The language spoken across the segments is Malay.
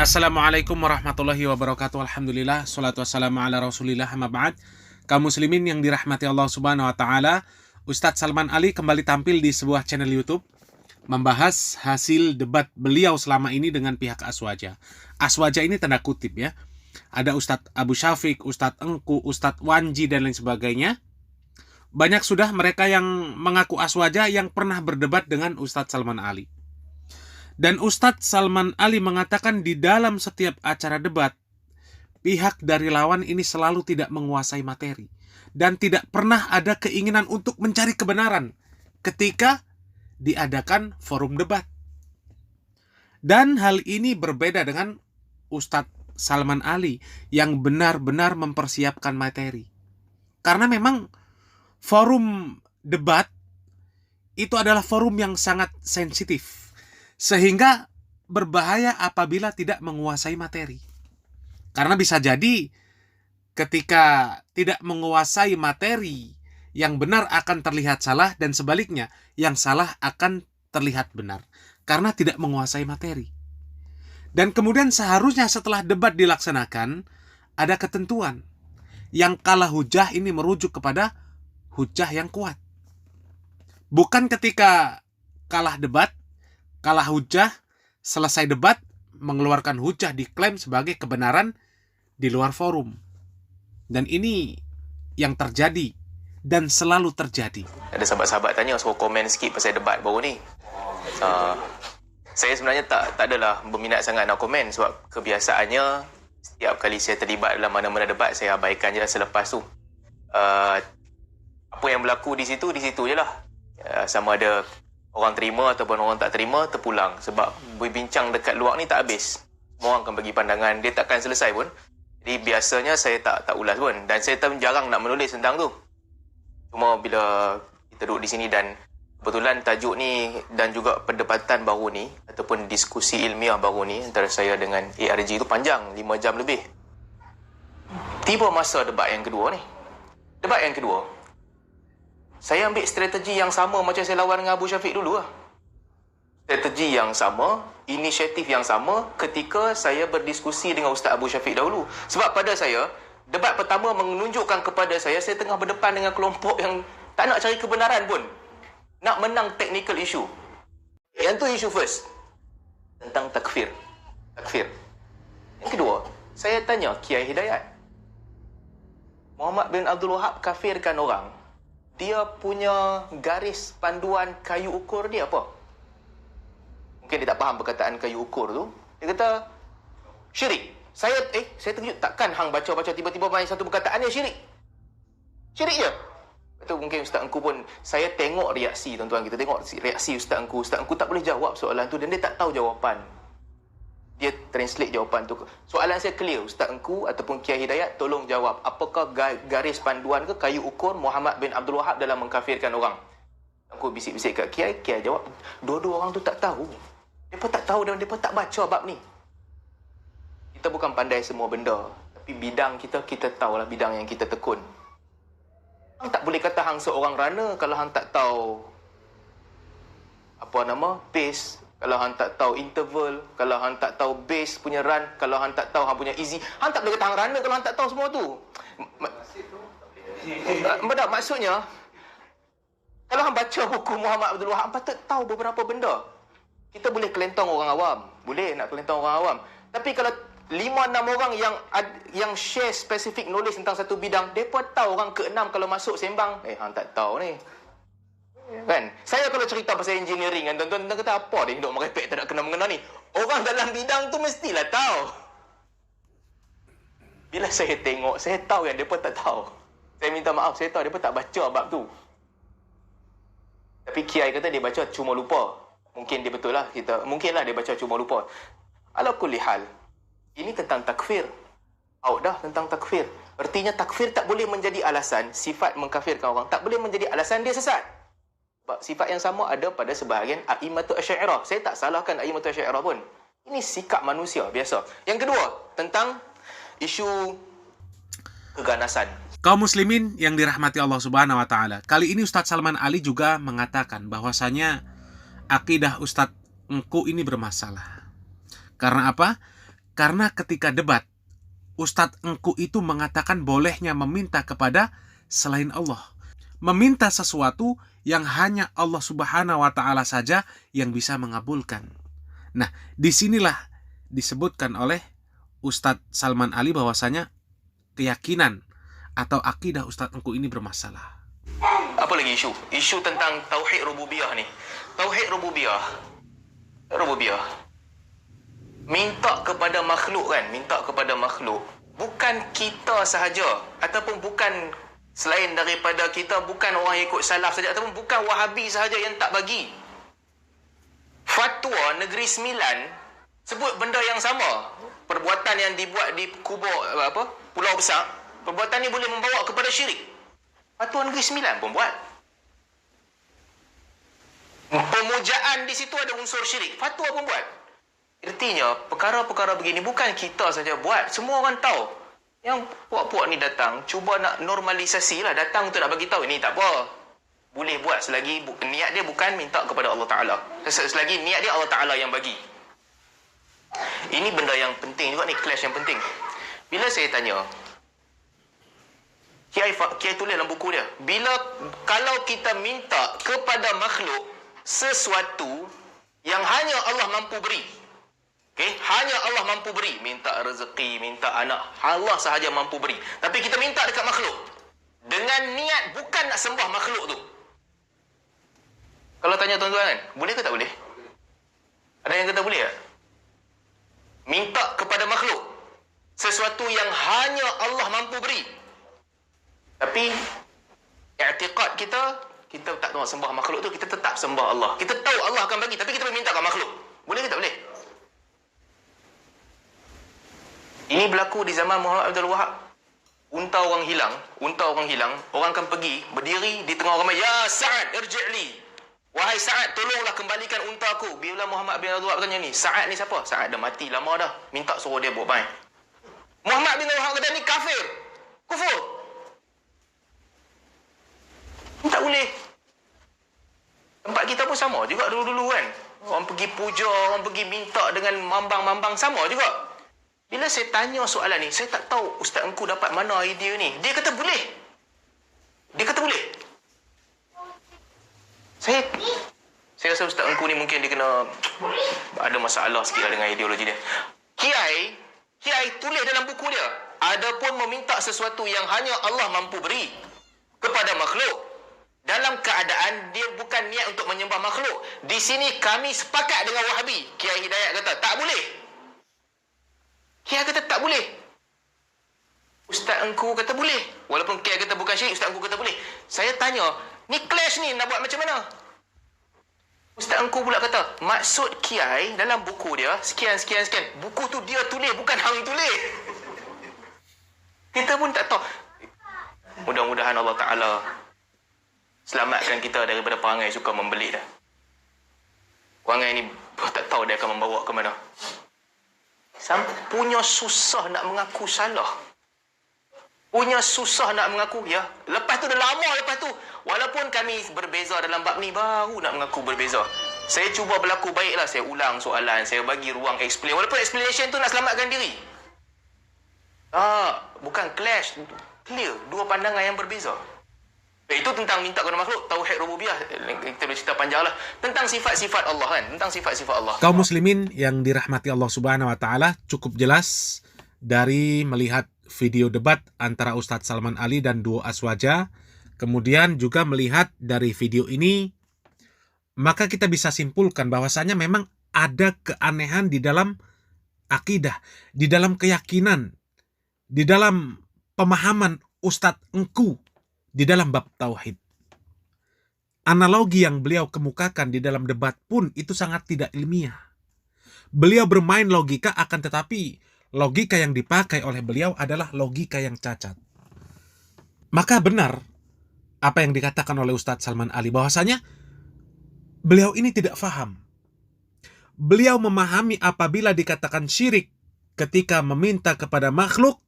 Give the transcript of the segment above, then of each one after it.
Assalamualaikum warahmatullahi wabarakatuh. Alhamdulillah, salatu wassalamu ala rasulillah, amma ba'd. Kaum muslimin yang dirahmati Allah subhanahu wa ta'ala, Ustadz Salman Ali kembali tampil di sebuah channel YouTube membahas hasil debat beliau selama ini dengan pihak Aswaja. Aswaja ini tanda kutip ya. Ada Ustadz Abu Syafiq, Ustadz Engku, Ustadz Wanji dan lain sebagainya. Banyak sudah mereka yang mengaku Aswaja yang pernah berdebat dengan Ustadz Salman Ali. Dan Ustadz Salman Ali mengatakan di dalam setiap acara debat, pihak dari lawan ini selalu tidak menguasai materi. Dan tidak pernah ada keinginan untuk mencari kebenaran ketika diadakan forum debat. Dan hal ini berbeda dengan Ustadz Salman Ali yang benar-benar mempersiapkan materi. Karena memang forum debat itu adalah forum yang sangat sensitif. Sehingga berbahaya apabila tidak menguasai materi. Karena bisa jadi ketika tidak menguasai materi, yang benar akan terlihat salah dan sebaliknya, yang salah akan terlihat benar. Karena tidak menguasai materi. Dan kemudian seharusnya setelah debat dilaksanakan, ada ketentuan. Yang kalah hujah ini merujuk kepada hujah yang kuat. Bukan ketika kalah debat, kalah hujah, selesai debat, mengeluarkan hujah diklaim sebagai kebenaran di luar forum. Dan ini yang terjadi dan selalu terjadi. Ada sahabat-sahabat tanya, suruh komen sikit pasal debat baru ni. Saya sebenarnya tak adalah berminat sangat nak komen sebab kebiasaannya setiap kali saya terlibat dalam mana-mana debat, saya abaikan je lah selepas tu. Apa yang berlaku di situ je lah. Sama ada orang terima ataupun orang tak terima, terpulang. Sebab berbincang dekat luar ni tak habis. Semua orang akan bagi pandangan, dia takkan selesai pun. Jadi biasanya saya tak ulas pun. Dan saya jarang nak menulis tentang tu. Cuma bila kita duduk di sini dan kebetulan tajuk ni dan juga perdebatan baru ni, ataupun diskusi ilmiah baru ni antara saya dengan ARG tu panjang, 5 jam lebih. Tiba masa debat yang kedua ni. Debat yang kedua, saya ambil strategi yang sama macam saya lawan dengan Abu Syafiq dulu lah. Strategi yang sama, inisiatif yang sama ketika saya berdiskusi dengan Ustaz Abu Syafiq dahulu. Sebab pada saya, debat pertama menunjukkan kepada saya tengah berdepan dengan kelompok yang tak nak cari kebenaran pun. Nak menang technical issue. Yang tu issue first. Tentang takfir. Yang kedua, saya tanya Kiai Hidayat. Muhammad bin Abdul Wahab kafirkan orang. Dia punya garis panduan kayu ukur dia apa? Mungkin dia tak faham perkataan kayu ukur tu. Dia kata, syirik. Saya terkejut. Takkan hang baca-baca tiba-tiba main satu perkataan dia syirik? Syirik je. Itu mungkin Ustaz Engku pun, saya tengok reaksi tuan-tuan, kita tengok reaksi Ustaz Engku. Ustaz Engku tak boleh jawab soalan tu dan dia tak tahu jawapan. Dia translate jawapan tu. Soalan saya clear. Ustaz Engku ataupun Kiai Hidayat, tolong jawab. Apakah garis panduan ke kayu ukur Muhammad bin Abdul Wahab dalam mengkafirkan orang? Aku bisik-bisik kat Kiai. Kiai jawab, dua-dua orang tu tak tahu. Mereka tak tahu dan mereka tak baca bab ni. Kita bukan pandai semua benda. Tapi bidang kita tahulah bidang yang kita tekun. Hang tak boleh kata hang seorang runner kalau hang tak tahu pace. Kalau hang tak tahu interval, kalau hang tak tahu base punya run, kalau hang tak tahu hang punya easy, hang tak boleh kata hang runner kalau hang tak tahu semua tu. Maksudnya, kalau hang baca buku Muhammad Abdul Wahab, hang patut tahu beberapa benda. Kita boleh kelentong orang awam. Boleh nak kelentong orang awam. Tapi kalau 5-6 orang yang share spesifik knowledge tentang satu bidang, mereka tahu orang ke-6 kalau masuk sembang, hang tak tahu ni. Kan? Saya kalau cerita pasal engineering kan, tuan-tuan kata apa dia duk merepek tak nak kena-mengena ni. Orang dalam bidang tu mestilah tahu. Bila saya tengok, saya tahu yang mereka tak tahu. Saya minta maaf, saya tahu mereka tak baca bab tu. Tapi Kiai kata dia baca cuma lupa. Mungkin dia betul lah. Mungkinlah dia baca cuma lupa. Ala kulli hal, ini tentang takfir. Out dah tentang takfir. Artinya takfir tak boleh menjadi alasan, sifat mengkafirkan orang tak boleh menjadi alasan dia sesat. Sebab sifat yang sama ada pada sebahagian A'immatul Asy'ariyah. Saya tak salahkan A'immatul Asy'ariyah pun. Ini sikap manusia biasa. Yang kedua, tentang isu keganasan. Kaum muslimin yang dirahmati Allah subhanahu wa ta'ala, kali ini Ustadz Salman Ali juga mengatakan bahwasanya akidah Ustadz Engku ini bermasalah. Karena apa? Karena ketika debat, Ustadz Engku itu mengatakan bolehnya meminta kepada selain Allah. Meminta sesuatu yang hanya Allah Subhanahu wa Ta'ala saja yang bisa mengabulkan. Nah, disinilah disebutkan oleh Ustadz Salman Ali bahwasanya keyakinan atau akidah Ustadz Engku ini bermasalah. Apa lagi isu? Isu tentang tauhid rububiyah ni. Tauhid rububiyah. Minta kepada makhluk kan, minta kepada makhluk. Bukan kita sahaja ataupun bukan selain daripada kita, bukan orang ikut salaf saja ataupun bukan Wahabi sahaja yang tak bagi. Fatwa Negeri Sembilan sebut benda yang sama. Perbuatan yang dibuat di kubur Pulau Besar, perbuatan ni boleh membawa kepada syirik. Fatwa Negeri Sembilan pun buat. Pemujaan di situ ada unsur syirik. Fatwa pun buat. Artinya, perkara-perkara begini bukan kita saja buat. Semua orang tahu. Yang puak-puak ni datang, cuba nak normalisasi lah. Datang untuk nak bagi tahu. Ini tak apa. Boleh buat selagi niat dia bukan minta kepada Allah Ta'ala. Selagi niat dia Allah Ta'ala yang bagi. Ini benda yang penting juga ni. Clash yang penting. Bila saya tanya, Kiai tulis dalam buku dia, kalau kita minta kepada makhluk sesuatu yang hanya Allah mampu beri, hanya Allah mampu beri, minta rezeki, minta anak, Allah sahaja mampu beri, tapi kita minta dekat makhluk dengan niat bukan nak sembah makhluk tu. Kalau tanya tuan-tuan kan, boleh ke tak boleh? Ada yang kata boleh tak? Minta kepada makhluk sesuatu yang hanya Allah mampu beri, tapi i'tiqad kita tak nak sembah makhluk tu, kita tetap sembah Allah. Kita tahu Allah akan bagi, tapi kita minta kat makhluk. Boleh ke tak boleh? Ini berlaku di zaman Muhammad Abdul Wahab. Unta orang hilang, orang akan pergi, berdiri di tengah ramai, "Ya Sa'ad, irji'li." Wahai Sa'ad, tolonglah kembalikan unta aku. Bila Muhammad bin Abdul Wahab tanya ni, Sa'ad ni siapa? Sa'ad dah mati lama dah. Minta suruh dia buat baik. Muhammad bin Abdul Wahab kata ni kafir. Kufur. Tak boleh. Tempat kita pun sama juga dulu-dulu kan. Orang pergi puja, orang pergi minta dengan mambang-mambang, sama juga. Bila saya tanya soalan ni, saya tak tahu Ustaz Engku dapat mana idea ni. Dia kata boleh. Saya rasa Ustaz Engku ni mungkin dia kena ada masalah sikit lah dengan ideologi dia. Kiai tulis dalam buku dia, adapun meminta sesuatu yang hanya Allah mampu beri kepada makhluk dalam keadaan dia bukan niat untuk menyembah makhluk. Di sini kami sepakat dengan Wahabi. Kiai Hidayat kata tak boleh. Kiai kata tak boleh. Ustaz Engku kata boleh. Walaupun Kiai kata bukan syirik, Ustaz Engku kata boleh. Saya tanya, ni clash ni nak buat macam mana? Ustaz Engku pula kata, maksud Kiai dalam buku dia, sekian. Buku tu dia tulis, bukan hang tulis. Kita pun tak tahu. Mudah-mudahan Allah Ta'ala selamatkan kita daripada perangai suka membelit dah. Perangai ni tak tahu dia akan membawa ke mana. Punya susah nak mengaku salah. Punya susah nak mengaku, ya. Lepas tu dah lama lepas tu. Walaupun kami berbeza dalam bab ni, baru nak mengaku berbeza. Saya cuba berlaku baiklah. Saya ulang soalan. Saya bagi ruang explain. Walaupun explanation tu nak selamatkan diri. Bukan clash. Clear. Dua pandangan yang berbeza. Itu tentang minta kepada makhluk, tauhid rububiyah. Kita bercerita panjang lah. Tentang sifat-sifat Allah kan. Tentang sifat-sifat Allah. Kaum muslimin yang dirahmati Allah Subhanahu wa Ta'ala, cukup jelas dari melihat video debat antara Ustadz Salman Ali dan duo Aswaja, kemudian juga melihat dari video ini, maka kita bisa simpulkan bahwasanya memang ada keanehan di dalam akidah, di dalam keyakinan, di dalam pemahaman Ustadz Engku di dalam bab tauhid. Analogi yang beliau kemukakan di dalam debat pun itu sangat tidak ilmiah. Beliau bermain logika, akan tetapi logika yang dipakai oleh beliau adalah logika yang cacat. Maka benar apa yang dikatakan oleh Ustadz Salman Ali, bahwasanya beliau ini tidak faham. Beliau memahami apabila dikatakan syirik ketika meminta kepada makhluk,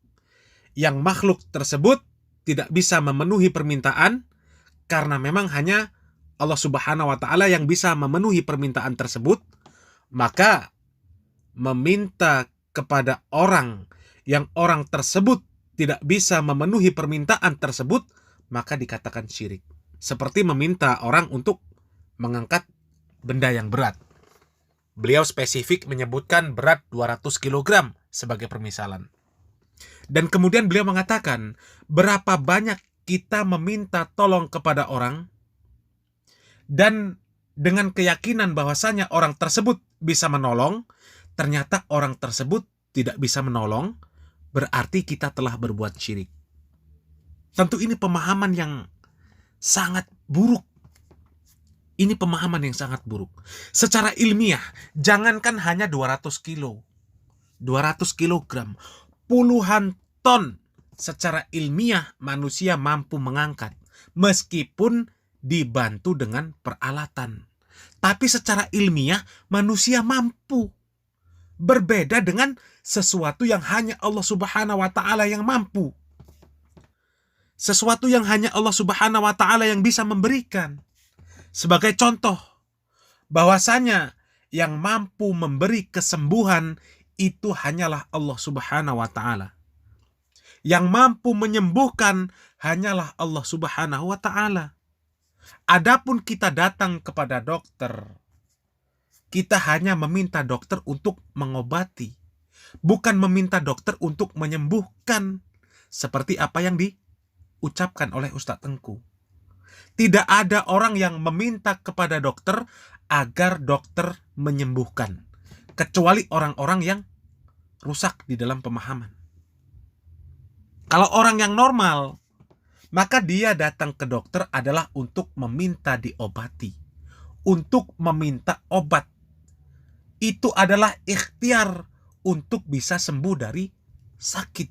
yang makhluk tersebut tidak bisa memenuhi permintaan, karena memang hanya Allah Subhanahu wa Ta'ala yang bisa memenuhi permintaan tersebut, maka meminta kepada orang yang orang tersebut tidak bisa memenuhi permintaan tersebut, maka dikatakan syirik. Seperti meminta orang untuk mengangkat benda yang berat. Beliau spesifik menyebutkan berat 200 kg sebagai permisalan. Dan kemudian beliau mengatakan, berapa banyak kita meminta tolong kepada orang, dan dengan keyakinan bahwasanya orang tersebut bisa menolong, ternyata orang tersebut tidak bisa menolong, berarti kita telah berbuat syirik. Tentu ini pemahaman yang sangat buruk. Ini pemahaman yang sangat buruk. Secara ilmiah, jangankan hanya 200 kilo, 200 kilogram, puluhan ton secara ilmiah manusia mampu mengangkat, meskipun dibantu dengan peralatan. Tapi secara ilmiah, manusia mampu. Berbeda dengan sesuatu yang hanya Allah Subhanahu wa Ta'ala yang mampu. Sesuatu yang hanya Allah Subhanahu wa Ta'ala yang bisa memberikan. Sebagai contoh, bahwasanya yang mampu memberi kesembuhan itu hanyalah Allah Subhanahu wa Ta'ala. Yang mampu menyembuhkan hanyalah Allah Subhanahu wa Ta'ala. Adapun kita datang kepada dokter, kita hanya meminta dokter untuk mengobati, bukan meminta dokter untuk menyembuhkan, seperti apa yang diucapkan oleh Ustadz Tengku. Tidak ada orang yang meminta kepada dokter agar dokter menyembuhkan, kecuali orang-orang yang rusak di dalam pemahaman. Kalau orang yang normal, maka dia datang ke dokter adalah untuk meminta diobati, untuk meminta obat. Itu adalah ikhtiar untuk bisa sembuh dari sakit,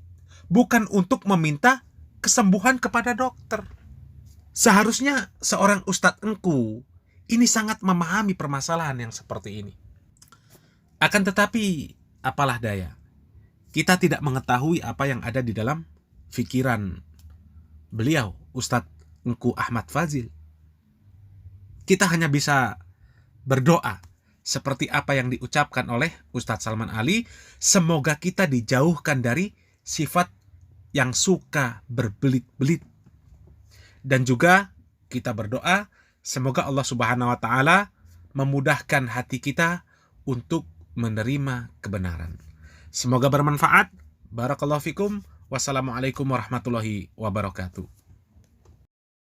bukan untuk meminta kesembuhan kepada dokter. Seharusnya seorang Ustadz Engku ini sangat memahami permasalahan yang seperti ini. Akan tetapi, apalah daya, kita tidak mengetahui apa yang ada di dalam pikiran beliau, Ustadz Engku Ahmad Fazil. Kita hanya bisa berdoa seperti apa yang diucapkan oleh Ustadz Salman Ali, semoga kita dijauhkan dari sifat yang suka berbelit-belit. Dan juga kita berdoa semoga Allah Subhanahu wa Ta'ala memudahkan hati kita untuk menerima kebenaran. Semoga bermanfaat. Barakallahu fikum. Wassalamualaikum warahmatullahi wabarakatuh.